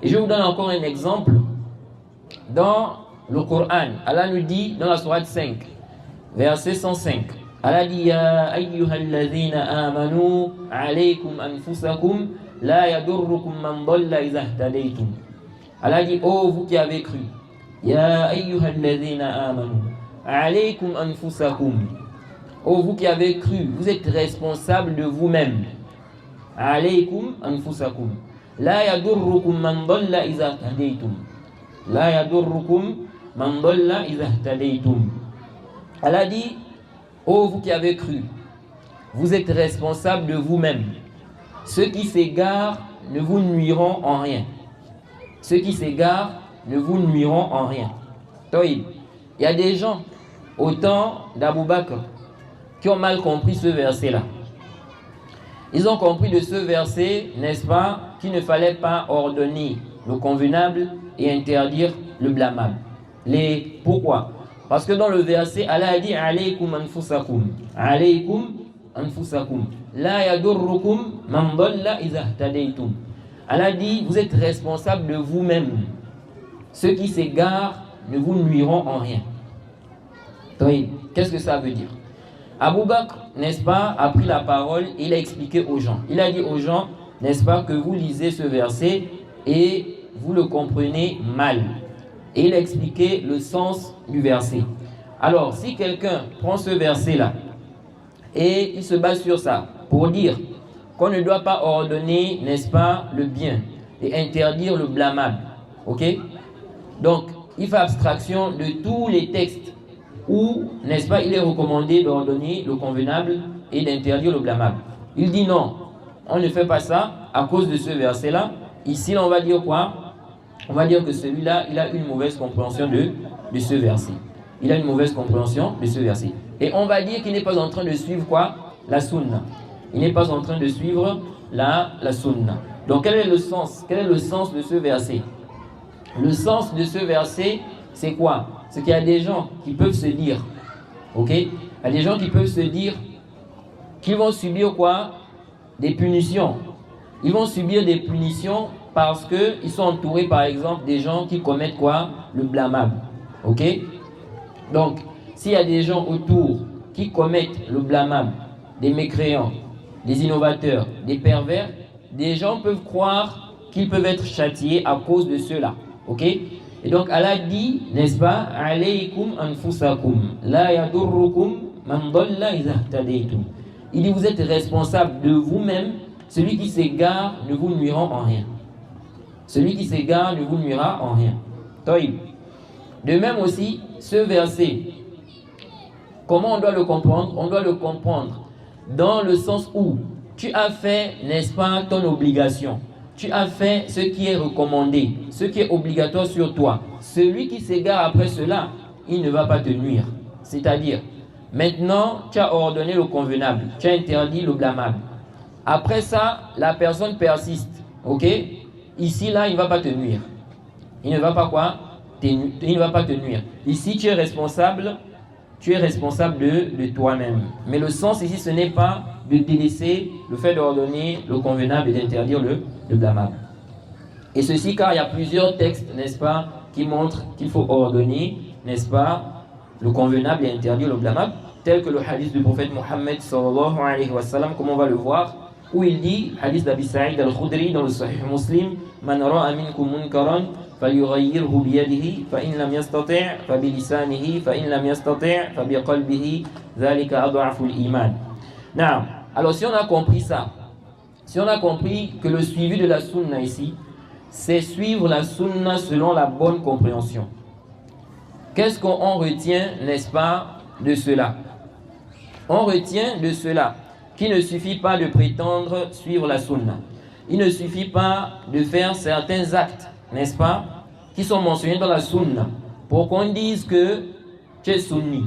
Et je vous donne encore un exemple. Dans le Coran, Allah nous dit dans la sourate 5, verset 105, Allah dit Ya ayyuhalladhina amanu alaykum anfusakum la yadurrukum man dalla idha ihtadaytum. Allah dit oh vous qui avez cru, Ya ayyuhalladhina amanu alaykum anfusakum. Oh vous qui avez cru, vous êtes responsable de vous-même. Alaykum anfusakum la yadurrukum man dalla idha ihtadaytum. La yadurrukum man dalla idha ihtadaytum. Allah dit oh vous qui avez cru, vous êtes responsable de vous-même. Ceux qui s'égarent ne vous nuiront en rien. Ceux qui s'égarent ne vous nuiront en rien. Il y a des gens au temps d'Abou Bakr qui ont mal compris ce verset-là. Ils ont compris de ce verset, n'est-ce pas, qu'il ne fallait pas ordonner le convenable et interdire le blâmable. Pourquoi? Parce que dans le verset, Allah a dit alaykum anfusakum. Alaykum anfusakum. La yadurrukum man dalla idha ihtadaytum. Allah dit vous êtes responsable de vous-même. Ceux qui s'égarent ne vous nuiront en rien. Qu'est-ce que ça veut dire? Abou Bakr, n'est-ce pas, a pris la parole et il a expliqué aux gens. Il a dit aux gens, n'est-ce pas, que vous lisez ce verset et vous le comprenez mal. Et il a expliqué le sens du verset. Alors, si quelqu'un prend ce verset-là et il se base sur ça pour dire qu'on ne doit pas ordonner, n'est-ce pas, le bien et interdire le blâmable, ok? Donc, il fait abstraction de tous les textes où, n'est-ce pas, il est recommandé d'ordonner le convenable et d'interdire le blâmable. Il dit non, on ne fait pas ça à cause de ce verset-là. Ici, on va dire quoi? On va dire que celui-là, il a une mauvaise compréhension de ce verset. Il a une mauvaise compréhension de ce verset. Et on va dire qu'il n'est pas en train de suivre quoi? La sunna. Il n'est pas en train de suivre la sunna. Donc quel est le sens? Quel est le sens de ce verset? Le sens de ce verset, c'est quoi? C'est qu'il y a des gens qui peuvent se dire, ok? Il y a des gens qui peuvent se dire qu'ils vont subir quoi? Des punitions. Ils vont subir des punitions parce qu'ils sont entourés par exemple des gens qui commettent quoi? Le blâmable. Ok? Donc, s'il y a des gens autour qui commettent le blâmable, des mécréants, des innovateurs, des pervers, des gens peuvent croire qu'ils peuvent être châtiés à cause de cela. Ok? Et donc Allah dit, n'est-ce pas? Alaykum anfusakum la yadurrukum man dalla idha ihtadaytum. Il dit vous êtes responsable de vous-même. Celui qui s'égare ne vous nuira en rien. Celui qui s'égare ne vous nuira en rien. De même aussi, ce verset, comment on doit le comprendre? On doit le comprendre dans le sens où tu as fait, n'est-ce pas, ton obligation. Tu as fait ce qui est recommandé, ce qui est obligatoire sur toi. Celui qui s'égare après cela, il ne va pas te nuire. C'est-à-dire, maintenant, tu as ordonné le convenable, tu as interdit le blâmable. Après ça, la personne persiste, ok? Ici, là, il ne va pas te nuire. Il ne va pas quoi? Il ne va pas te nuire. Ici, tu es responsable de toi-même. Mais le sens ici, ce n'est pas de délaisser le fait d'ordonner le convenable et d'interdire le blâmable. Et ceci car il y a plusieurs textes, n'est-ce pas, qui montrent qu'il faut ordonner, n'est-ce pas, le convenable et interdire le blâmable, tel que le hadith du prophète Mohammed sallallahu alayhi wa sallam, comme on va le voir, où il dit, hadith d'Abi Sa'id al-Khudri dans le Sahih Muslim, Man ra'a minkum munkaran falyughayyirhu biyadihi fa in lam yastati' fa bilisanihi fa in lam yastati' fa biqalbihi dhalika ad'afu al-iman. Naam. Alors si on a compris ça, si on a compris que le suivi de la sunna ici, c'est suivre la sunna selon la bonne compréhension. Qu'est-ce qu'on retient, n'est-ce pas, de cela? On retient de cela qu'il ne suffit pas de prétendre suivre la sunna. Il ne suffit pas de faire certains actes, n'est-ce pas, qui sont mentionnés dans la sunna, pour qu'on dise que tu es sunni.